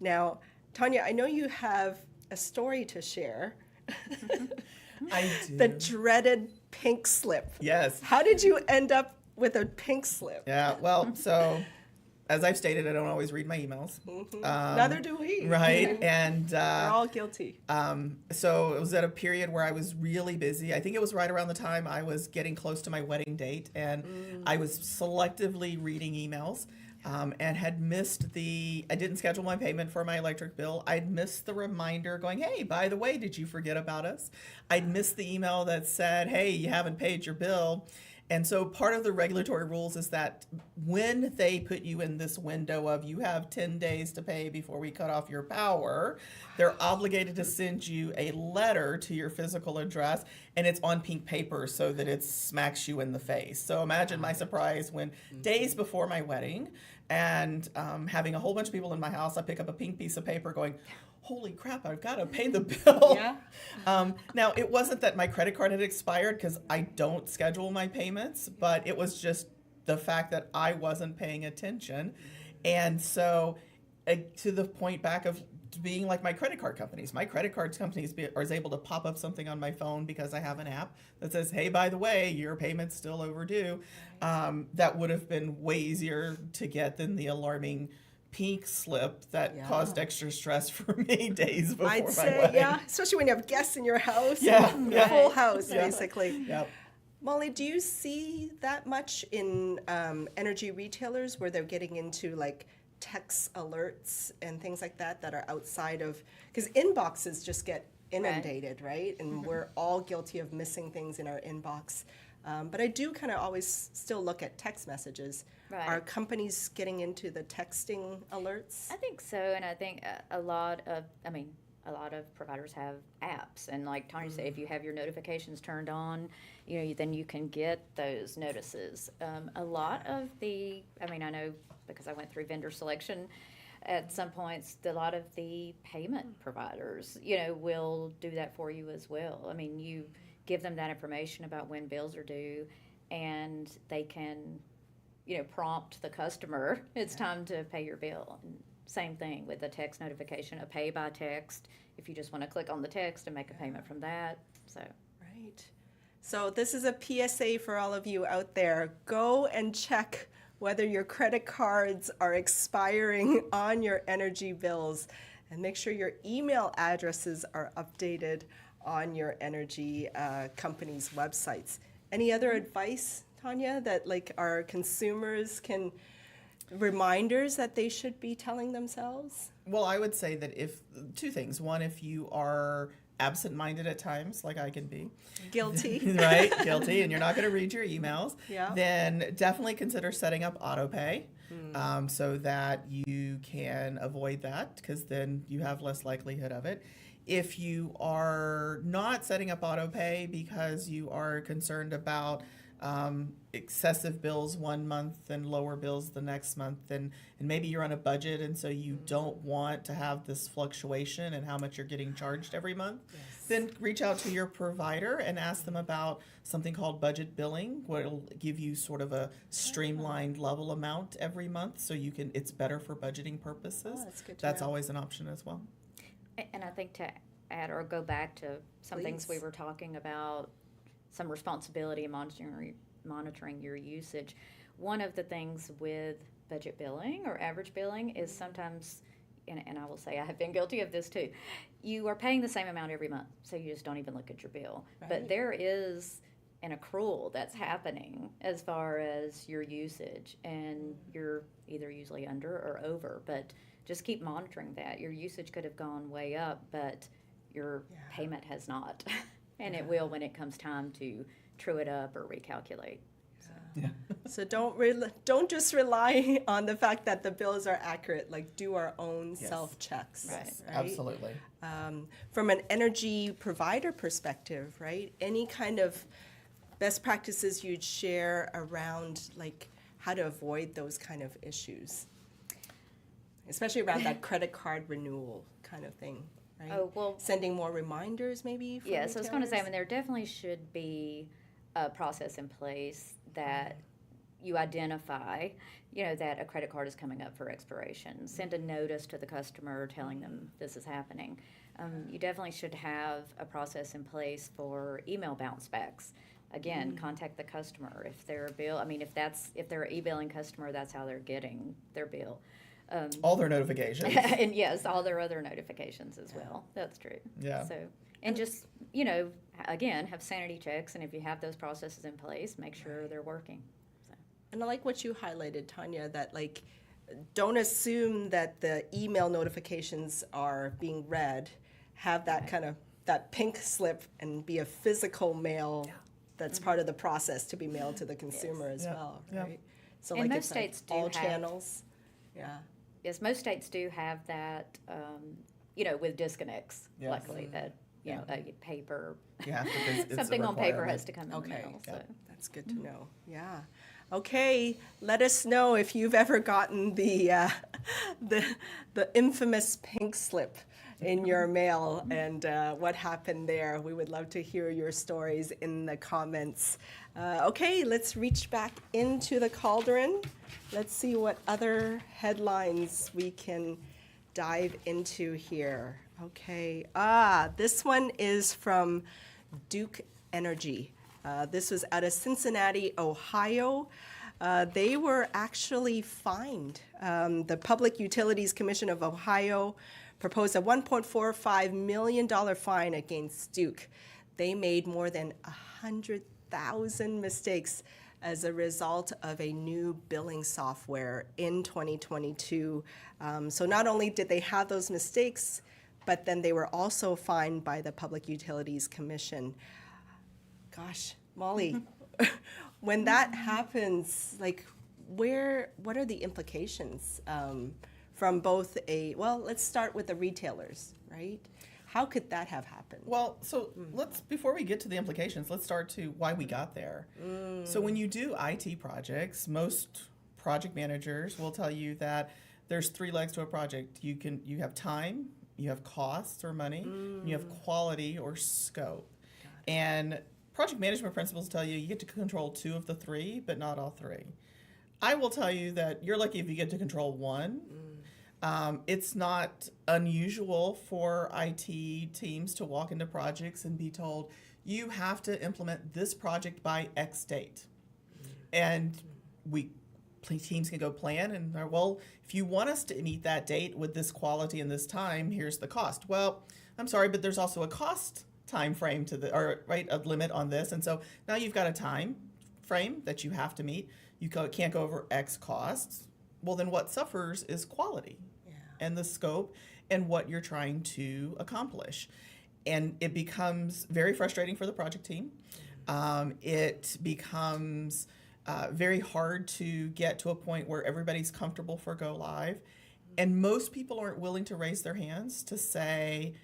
Now, Tanya, I know you have a story to share. I do. The dreaded pink slip. Yes. How did you end up with a pink slip? Yeah, well, so as I've stated, I don't always read my emails. Neither do we. Right, and We're all guilty. so it was at a period where I was really busy. I think it was right around the time I was getting close to my wedding date, and I was selectively reading emails, and had missed I didn't schedule my payment for my electric bill. I'd missed the reminder going, hey, by the way, did you forget about us? I'd missed the email that said, hey, you haven't paid your bill. And so part of the regulatory rules is that when they put you in this window of you have 10 days to pay before we cut off your power, they're obligated to send you a letter to your physical address, and it's on pink paper so that it smacks you in the face. So imagine my surprise when days before my wedding, and having a whole bunch of people in my house, I pick up a pink piece of paper going, holy crap, I've got to pay the bill. Yeah. Now, it wasn't that my credit card had expired because I don't schedule my payments, but it was just the fact that I wasn't paying attention. And so to the point back of being like my credit card companies. My credit card companies are able to pop up something on my phone because I have an app that says, hey, by the way, your payment's still overdue. That would have been way easier to get than the alarming pink slip that caused extra stress for me days before I'd my say, wedding. yeah, especially when you have guests in your house. Yeah, A full house, basically. Yep. Molly, do you see that much in energy retailers where they're getting into like text alerts and things like that that are outside of, because inboxes just get inundated, right? And we're all guilty of missing things in our inbox. But I do kind of always still look at text messages. Right. Are companies getting into the texting alerts? I think so, and I think a lot of providers have apps, and like Tanya said, if you have your notifications turned on, then you can get those notices. A lot of I know because I went through vendor selection at some points, a lot of the payment providers, will do that for you as well. I mean, you give them that information about when bills are due, and they can prompt the customer, it's time to pay your bill. And same thing with the text notification, a pay by text, if you just want to click on the text and make a payment from that. So Right. So this is a PSA for all of you out there. Go and check whether your credit cards are expiring on your energy bills, and make sure your email addresses are updated on your energy company's websites. Any other advice, Tanya, that like our consumers can, reminders that they should be telling themselves? Well, I would say that if two things. One, if you are absent-minded at times, like I can be, Guilty. right? Guilty, and you're not going to read your emails, Yeah. then definitely consider setting up autopay so that you can avoid that, because then you have less likelihood of it. If you are not setting up autopay because you are concerned about excessive bills one month and lower bills the next month, and maybe you're on a budget and so you don't want to have this fluctuation in how much you're getting charged every month, then reach out to your provider and ask them about something called budget billing, where it'll give you sort of a streamlined level amount every month, so you can, it's better for budgeting purposes. Oh, that's good to That's know. always an option as well. And I think to add or go back to some things we Please. were talking about, some responsibility in monitoring your usage. One of the things with budget billing or average billing is sometimes, and I will say I have been guilty of this too, you are paying the same amount every month, so you just don't even look at your bill. Right. But there is an accrual that's happening as far as your usage, and you're either usually under or over, but just keep monitoring that. Your usage could have gone way up, but your Yeah. payment has not. And it will when it comes time to true it up or recalculate. Yeah. So don't just rely on the fact that the bills are accurate. Like, do our own Yes. self checks. Right. Absolutely. From an energy provider perspective, right? Any kind of best practices you'd share around like how to avoid those kind of issues, especially around that credit card renewal kind of thing, right? Oh, well, Sending more reminders, maybe. For yeah, so I was going to say, I mean, retailers? there definitely should be a process in place that you identify, you know, that a credit card is coming up for expiration. Send a notice to the customer telling them this is happening. You definitely should have a process in place for email bounce backs. Again, contact the customer if their bill. I mean, if they're an e-billing customer, that's how they're getting their bill. All their notifications. And yes, all their other notifications as well. That's true. Yeah. So, and just, you know, again, have sanity checks, and if you have those processes in place, make sure they're working. And I like what you highlighted, Tanya, that like don't assume that the email notifications are being read. Have that kind of that pink slip and be a physical mail that's part of the process to be mailed to the consumer as Yeah. well, Yeah. right? So And most it's like states do all have- channels. Yeah. Yes, most states do have that, you know, with disconnects, Yes. luckily, that, you know, paper, Yeah, because it's a something on paper requirement. has to come in the Okay. mail, so. That's good to know. Yeah. Okay. Let us know if you've ever gotten the infamous pink slip in your mail and what happened there. We would love to hear your stories in the comments. Okay, let's reach back into the cauldron. Let's see what other headlines we can dive into here. Okay. This one is from Duke Energy. This was out of Cincinnati, Ohio. They were actually fined. The Public Utilities Commission of Ohio proposed a $1.45 million fine against Duke. They made more than 100,000 mistakes as a result of a new billing software in 2022. So not only did they have those mistakes, but then they were also fined by the Public Utilities Commission. Gosh, Molly, when that happens, like, what are the implications from both let's start with the retailers, right? How could that have happened? Well, so before we get to the implications, let's start to why we got there. So when you do IT projects, most project managers will tell you that there's 3 legs to a project. You have time, you have costs or money, and you have quality or scope. And project management principles tell you get to control 2 of the 3, but not all 3. I will tell you that you're lucky if you get to control 1. It's not unusual for IT teams to walk into projects and be told, you have to implement this project by X date. And teams can go plan and, well, if you want us to meet that date with this quality and this time, here's the cost. Well, I'm sorry, but there's also a cost time frame a limit on this, and so now you've got a time frame that you have to meet. You can't go over X costs. Well, then what suffers is quality and the scope and what you're trying to accomplish. And it becomes very frustrating for the project team. It becomes very hard to get to a point where everybody's comfortable for go live. And most people aren't willing to raise their hands to say,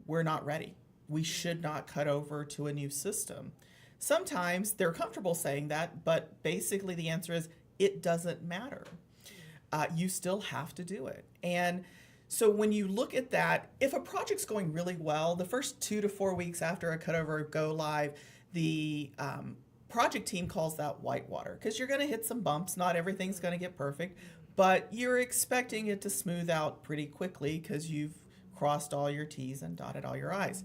we're not ready. We should not cut over to a new system. Sometimes they're comfortable saying that, but basically the answer is it doesn't matter. You still have to do it. And so when you look at that, if a project's going really well, the first 2 to 4 weeks after a cutover go live, the project team calls that whitewater, because you're going to hit some bumps. Not everything's going to get perfect, but you're expecting it to smooth out pretty quickly because you've crossed all your T's and dotted all your I's.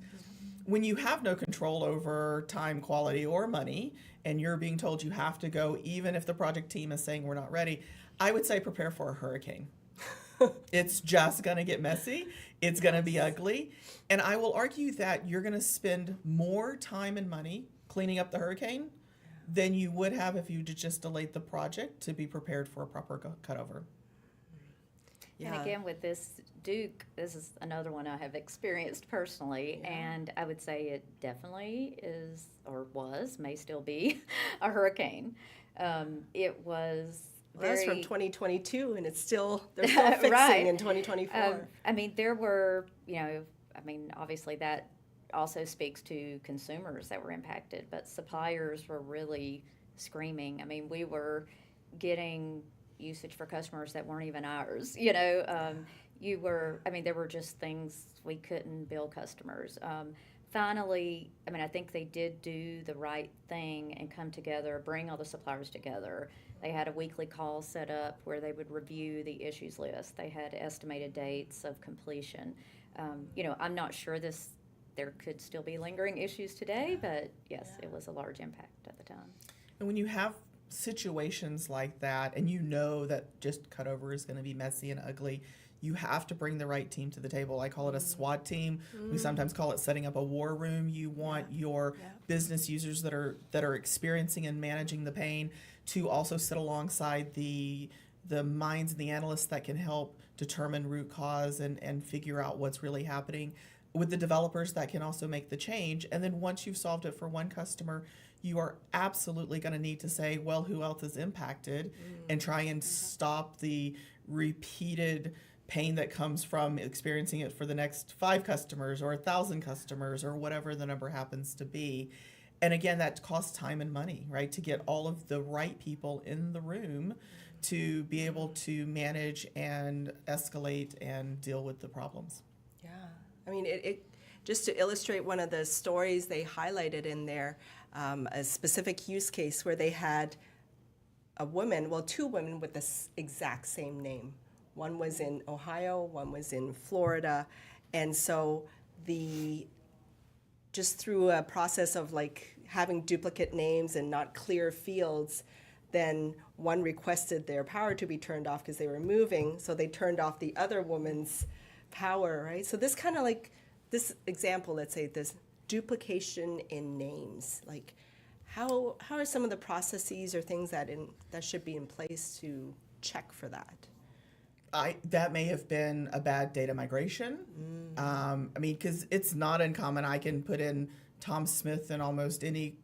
When you have no control over time, quality, or money, and you're being told you have to go even if the project team is saying we're not ready, I would say prepare for a hurricane. It's just going to get messy. It's going to be ugly. And I will argue that you're going to spend more time and money cleaning up the hurricane than you would have if you just delayed the project to be prepared for a proper cutover. And again, with this Duke, this is another one I have experienced personally, and I would say it definitely is, or was, may still be, a hurricane. It was that's from 2022, and they're still fixing right. in 2024. I mean, there were, obviously that also speaks to consumers that were impacted, but suppliers were really screaming. I mean, we were getting usage for customers that weren't even ours. There were just things we couldn't bill customers. Finally, I think they did do the right thing and come together, bring all the suppliers together. They had a weekly call set up where they would review the issues list. They had estimated dates of completion. I'm not sure there could still be lingering issues today, but yes, it was a large impact at the time. And when you have situations like that, and you know that just cutover is going to be messy and ugly, you have to bring the right team to the table. I call it a SWAT team. We sometimes call it setting up a war room. You want your business users that are experiencing and managing the pain to also sit alongside the minds and the analysts that can help determine root cause and figure out what's really happening, with the developers that can also make the change. And then once you've solved it for one customer, you are absolutely going to need to say, well, who else is impacted, and try and stop the repeated pain that comes from experiencing it for the next 5 customers or 1,000 customers or whatever the number happens to be. And again, that costs time and money, right, to get all of the right people in the room to be able to manage and escalate and deal with the problems. Yeah. I mean, it just to illustrate one of the stories they highlighted in there, a specific use case where they had two women with the exact same name. One was in Ohio, one was in Florida. And so just through a process of like having duplicate names and not clear fields, then one requested their power to be turned off because they were moving. So they turned off the other woman's power, right? So this kind of like this example, let's say this duplication in names, like how are some of the processes or things that should be in place to check for that? That may have been a bad data migration. Because it's not uncommon. I can put in Tom Smith in almost any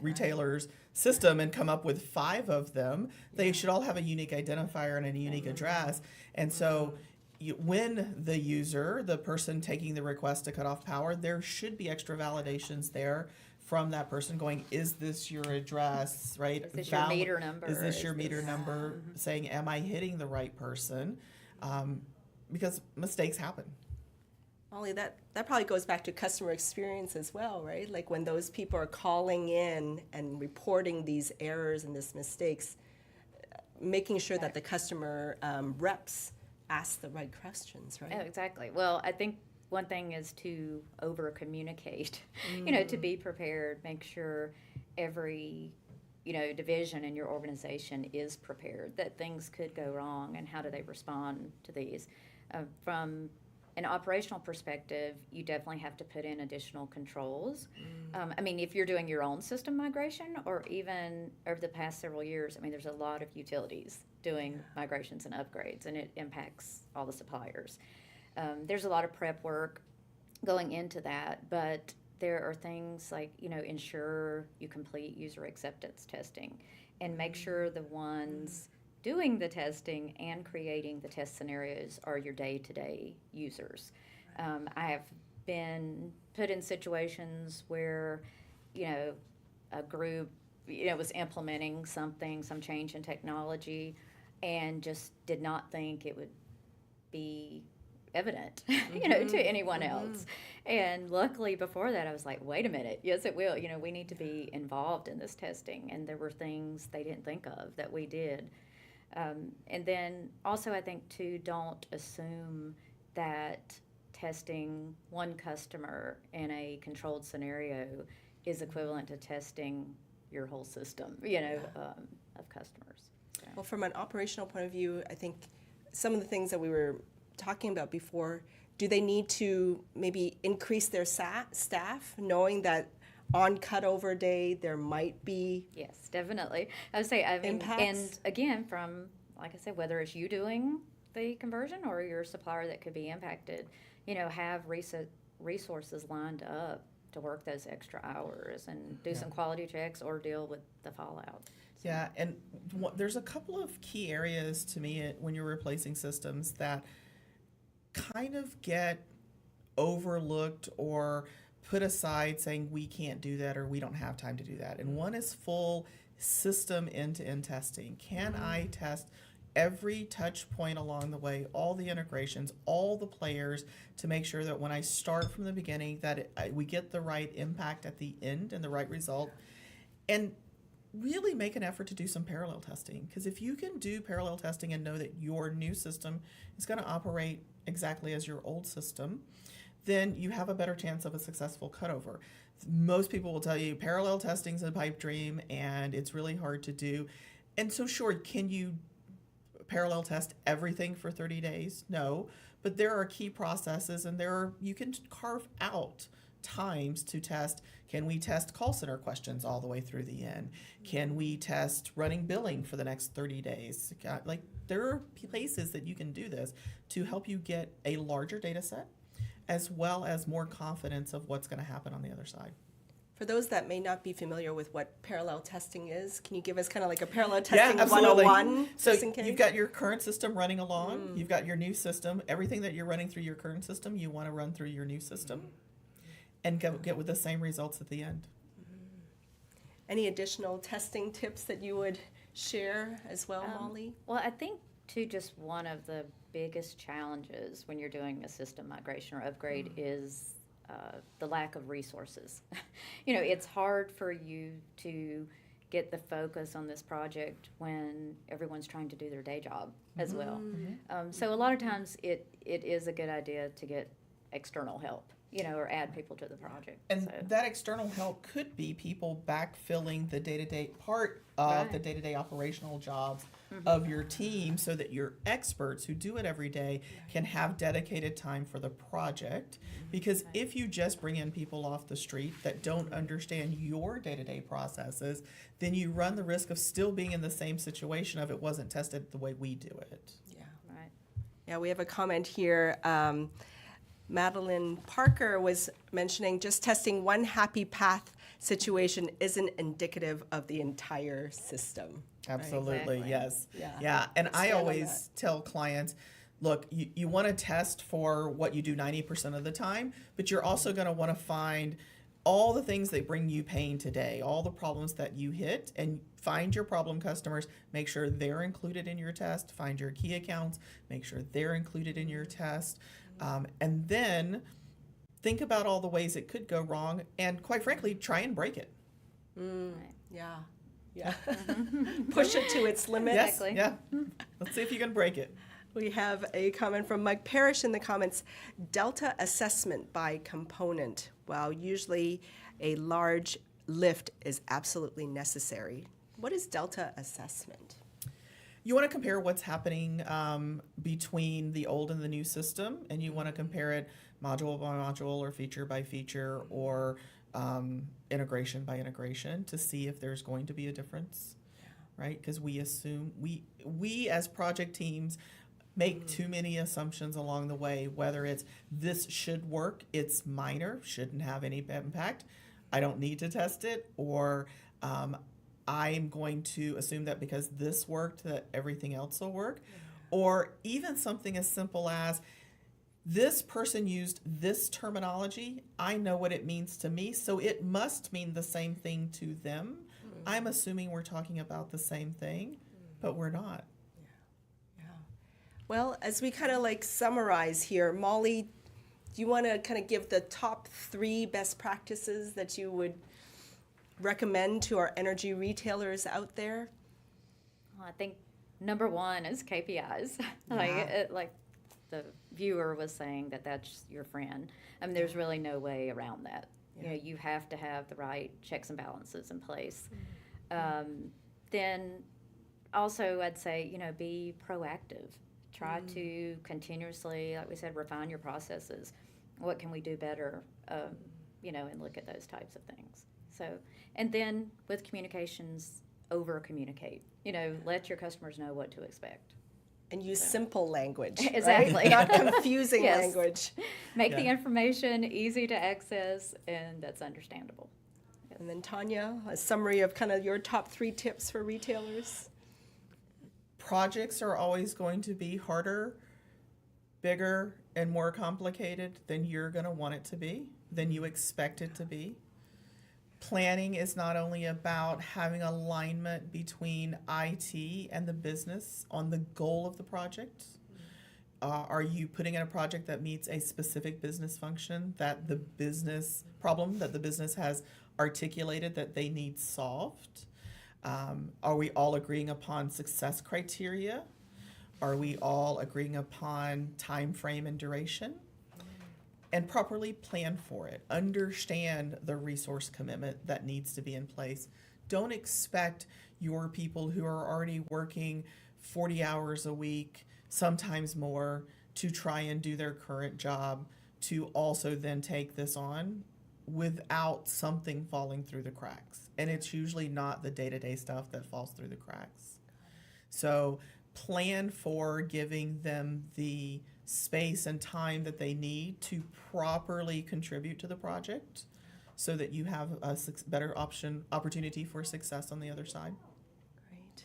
retailer's system and come up with 5 of them. They should all have a unique identifier and a unique address. And so when the user, the person taking the request to cut off power, there should be extra validations there from that person going, is this your address, right? Is this your meter number? Is this your meter number? Saying, am I hitting the right person? Because mistakes happen. Molly, that probably goes back to customer experience as well, right? Like when those people are calling in and reporting these errors and these mistakes, making sure that the customer reps ask the right questions, right? Oh, exactly. Well, I think one thing is to over-communicate, to be prepared, make sure every, division in your organization is prepared that things could go wrong and how do they respond to these. an operational perspective, you definitely have to put in additional controls. I mean, if you're doing your own system migration, or even over the past several years, I mean, there's a lot of utilities doing migrations and upgrades, and it impacts all the suppliers. There's a lot of prep work going into that, but there are things like, ensure you complete user acceptance testing and make sure the ones doing the testing and creating the test scenarios are your day-to-day users. I have been put in situations where, a group, was implementing something, some change in technology, and just did not think it would be evident, to anyone else. And luckily before that, I was like, wait a minute, yes, it will. We need to be involved in this testing. And there were things they didn't think of that we did. And then also, I think, too, don't assume that testing one customer in a controlled scenario is equivalent to testing your whole system, of customers. So. Well, from an operational point of view, I think some of the things that we were talking about before, do they need to maybe increase their staff, knowing that on cutover day there might be Yes, definitely. I would say, impacts? And again, from, like I said, whether it's you doing the conversion or your supplier that could be impacted, have resources lined up to work those extra hours and do some quality checks or deal with the fallout. Yeah, and there's a couple of key areas to me when you're replacing systems that kind of get overlooked or put aside, saying we can't do that or we don't have time to do that. And one is full system end-to-end testing. Can I test every touch point along the way, all the integrations, all the players, to make sure that when I start from the beginning that we get the right impact at the end and the right result? And really make an effort to do some parallel testing, because if you can do parallel testing and know that your new system is going to operate exactly as your old system, then you have a better chance of a successful cutover. Most people will tell you parallel testing is a pipe dream and it's really hard to do. And so sure, can you parallel test everything for 30 days? No, but there are key processes, and you can carve out times to test. Can we test call center questions all the way through the end? Can we test running billing for the next 30 days? Like, there are places that you can do this to help you get a larger data set, as well as more confidence of what's going to happen on the other side. For those that may not be familiar with what parallel testing is, can you give us kind of like a parallel testing absolutely. 101? So just in case? you've got your current system running along, you've got your new system, everything that you're running through your current system, you want to run through your new system and get with the same results at the end. Any additional testing tips that you would share as well, Molly? Well, I think, too, just one of the biggest challenges when you're doing a system migration or upgrade is the lack of resources. It's hard for you to get the focus on this project when everyone's trying to do their day job as well. So a lot of times it is a good idea to get external help, or add people to the project. And so. that external help could be people backfilling the day-to-day part of the day-to-day operational jobs of your team, so that your experts who do it every day can have dedicated time for the project. Because if you just bring in people off the street that don't understand your day-to-day processes, then you run the risk of still being in the same situation of it wasn't tested the way we do it. Yeah. Right. Yeah, we have a comment here. Madeline Parker was mentioning just testing one happy path situation isn't indicative of the entire system. Absolutely, Exactly. yes. Yeah. And I Stand on always tell clients, look, you want to test for what you do 90% of the time, but you're also going to want to find all the things that bring you pain today, all the problems that you hit, and find your problem customers, make sure they're included in your test, find your key accounts, make sure they're included in your test, and then think about all the ways it could go wrong, and quite frankly, try and break it. Right. Yeah. Push it to its limit. Yes, Exactly. yeah. Let's see if you can break it. We have a comment from Mike Parrish in the comments. Delta assessment by component. While usually a large lift is absolutely necessary. What is delta assessment? you want to compare what's happening between the old and the new system, and you want to compare it module by module or feature by feature or integration by integration to see if there's going to be a difference, right? Because we assume we as project teams make too many assumptions along the way, whether it's this should work, it's minor, shouldn't have any impact, I don't need to test it, or I'm going to assume that because this worked that everything else will work, or even something as simple as this person used this terminology, I know what it means to me, so it must mean the same thing to them. I'm assuming we're talking about the same thing, but we're not. Well, as we kind of like summarize here, Molly, do you want to kind of give the top 3 best practices that you would recommend to our energy retailers out there? Well, I think number 1 is KPIs. Like the viewer was saying, that's your friend. I mean, there's really no way around that. You know, you have to have the right checks and balances in place. Then also I'd say, be proactive. Try to continuously, like we said, refine your processes. What can we do better? And look at those types of things. So, and then with communications, over communicate. Let your customers know what to expect. And use simple language. Exactly. Right? Not confusing Yes. language. Make the information easy to access and that's understandable. And then Tanya, a summary of kind of your top 3 tips for retailers. Projects are always going to be harder, bigger, and more complicated than you're going to want it to be, than you expect it to be. Planning is not only about having alignment between IT and the business on the goal of the project. Are you putting in a project that meets a specific business function that the business problem that the business has articulated that they need solved? Are we all agreeing upon success criteria? Are we all agreeing upon time frame and duration? And properly plan for it. Understand the resource commitment that needs to be in place. Don't expect your people who are already working 40 hours a week, sometimes more, to try and do their current job to also then take this on without something falling through the cracks. And it's usually not the day-to-day stuff that falls through the cracks. So plan for giving them the space and time that they need to properly contribute to the project so that you have a better opportunity for success on the other side. Great.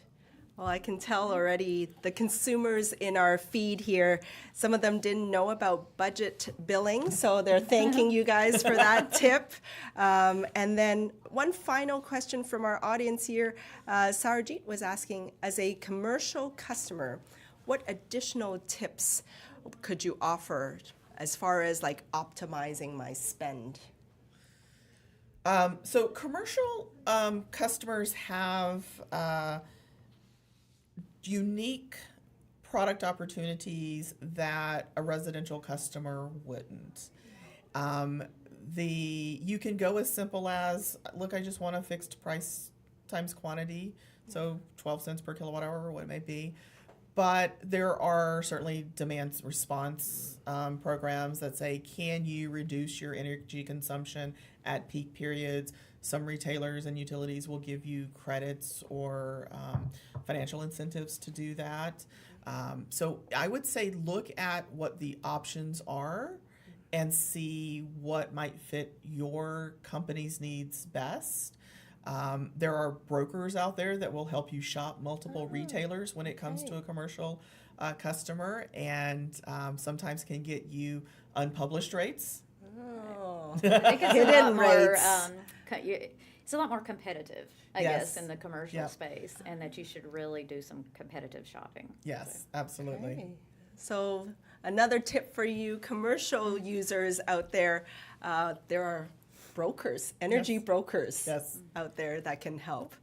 Well, I can tell already the consumers in our feed here, some of them didn't know about budget billing, so they're thanking you guys for that tip. And then one final question from our audience here. Sarajit was asking, as a commercial customer, what additional tips could you offer as far as like optimizing my spend? So commercial customers have unique product opportunities that a residential customer wouldn't. You can go as simple as, look, I just want a fixed price times quantity, so 12 cents per kilowatt hour or what it may be. But there are certainly demand response programs that say, can you reduce your energy consumption at peak periods? Some retailers and utilities will give you credits or financial incentives to do that. So I would say look at what the options are and see what might fit your company's needs best. There are brokers out there that will help you shop multiple retailers when it comes to a commercial customer, and sometimes can get you unpublished rates. Oh, I think it's a hidden lot more, rates. it's a lot more competitive, I Yes. guess, in the commercial Yep. space, and that you should really do some competitive shopping. Yes, absolutely. Okay. So another tip for you commercial users out there, there are brokers, energy Yes. brokers Yes. out there that can help.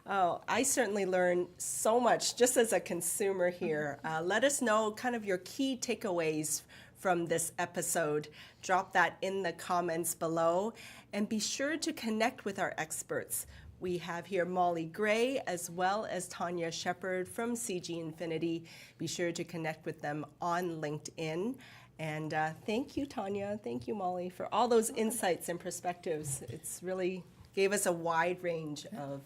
Oh, I certainly learned so much just as a consumer here. Let us know kind of your key takeaways from this episode. Drop that in the comments below and be sure to connect with our experts. We have here Molly Gray as well as Tanya Shepard from CG Infinity. Be sure to connect with them on LinkedIn. And thank you, Tanya. Thank you, Molly, for all those insights and perspectives. It's really gave us a wide range of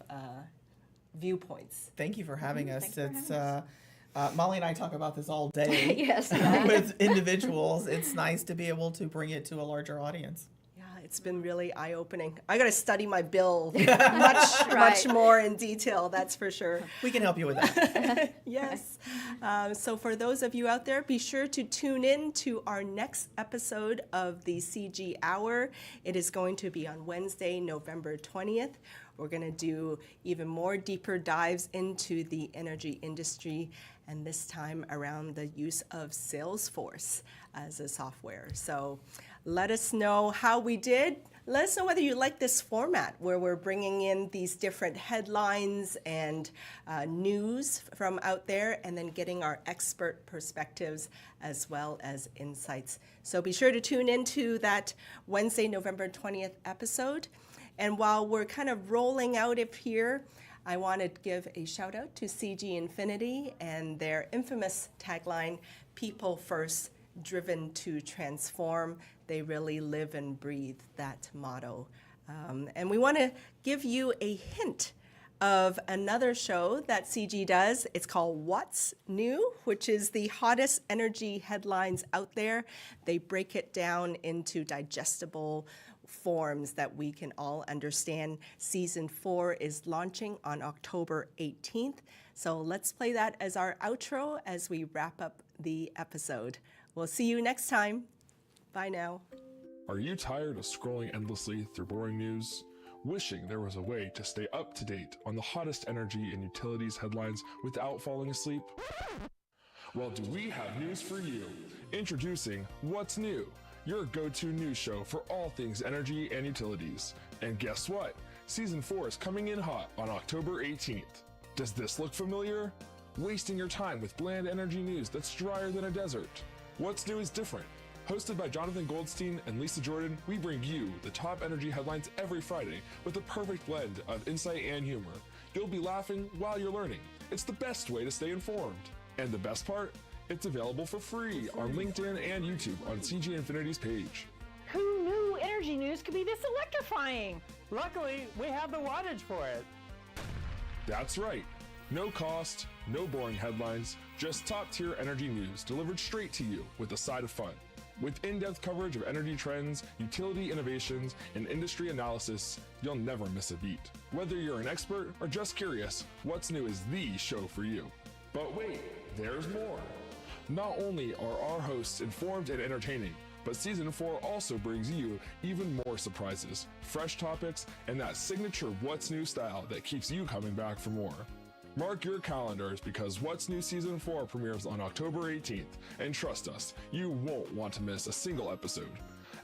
viewpoints. Thank you for having us. Thanks for It's having Molly and I talk about this all day Yes. with individuals. It's nice to be able to bring it to a larger audience. Yeah, it's been really eye-opening. I got to study my bill much more in detail, that's for sure. We can help you with that. Yes. So for those of you out there, be sure to tune in to our next episode of the CG Hour. It is going to be on Wednesday, November 20th. We're going to do even more deeper dives into the energy industry, and this time around the use of Salesforce as a software. So let us know how we did. Let us know whether you like this format where we're bringing in these different headlines and news from out there and then getting our expert perspectives as well as insights. So be sure to tune into that Wednesday, November 20th episode. And while we're kind of rolling out of here, I want to give a shout out to CG Infinity and their infamous tagline, "People First, Driven to Transform." They really live and breathe that motto. And we want to give you a hint of another show that CG does. It's called What's New, which is the hottest energy headlines out there. They break it down into digestible forms that we can all understand. Season 4 is launching on October 18th. So let's play that as our outro as we wrap up the episode. We'll see you next time. Bye now. Are you tired of scrolling endlessly through boring news? Wishing there was a way to stay up to date on the hottest energy and utilities headlines without falling asleep? Well, do we have news for you? Introducing What's New, your go-to news show for all things energy and utilities. And guess what? Season 4 is coming in hot on October 18th. Does this look familiar? Wasting your time with bland energy news that's drier than a desert. What's New is different. Hosted by Jonathan Goldstein and Lisa Jordan, we bring you the top energy headlines every Friday with a perfect blend of insight and humor. You'll be laughing while you're learning. It's the best way to stay informed. And the best part? It's available for free on LinkedIn and YouTube on CG Infinity's page. Who knew energy news could be this electrifying? Luckily, we have the wattage for it. That's right. No cost, no boring headlines, just top-tier energy news delivered straight to you with a side of fun. With in-depth coverage of energy trends, utility innovations, and industry analysis, you'll never miss a beat. Whether you're an expert or just curious, What's New is the show for you. But wait, there's more. Not only are our hosts informed and entertaining, but Season 4 also brings you even more surprises, fresh topics, and that signature What's New style that keeps you coming back for more. Mark your calendars because What's New Season 4 premieres on October 18th, and trust us, you won't want to miss a single episode.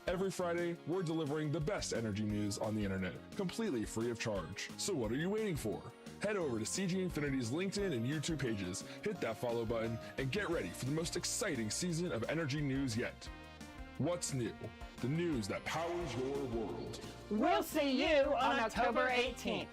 Every Friday, we're delivering the best energy news on the internet, completely free of charge. So what are you waiting for? Head over to CG Infinity's LinkedIn and YouTube pages, hit that follow button, and get ready for the most exciting season of energy news yet. What's New? The news that powers your world. We'll see you on October 18th.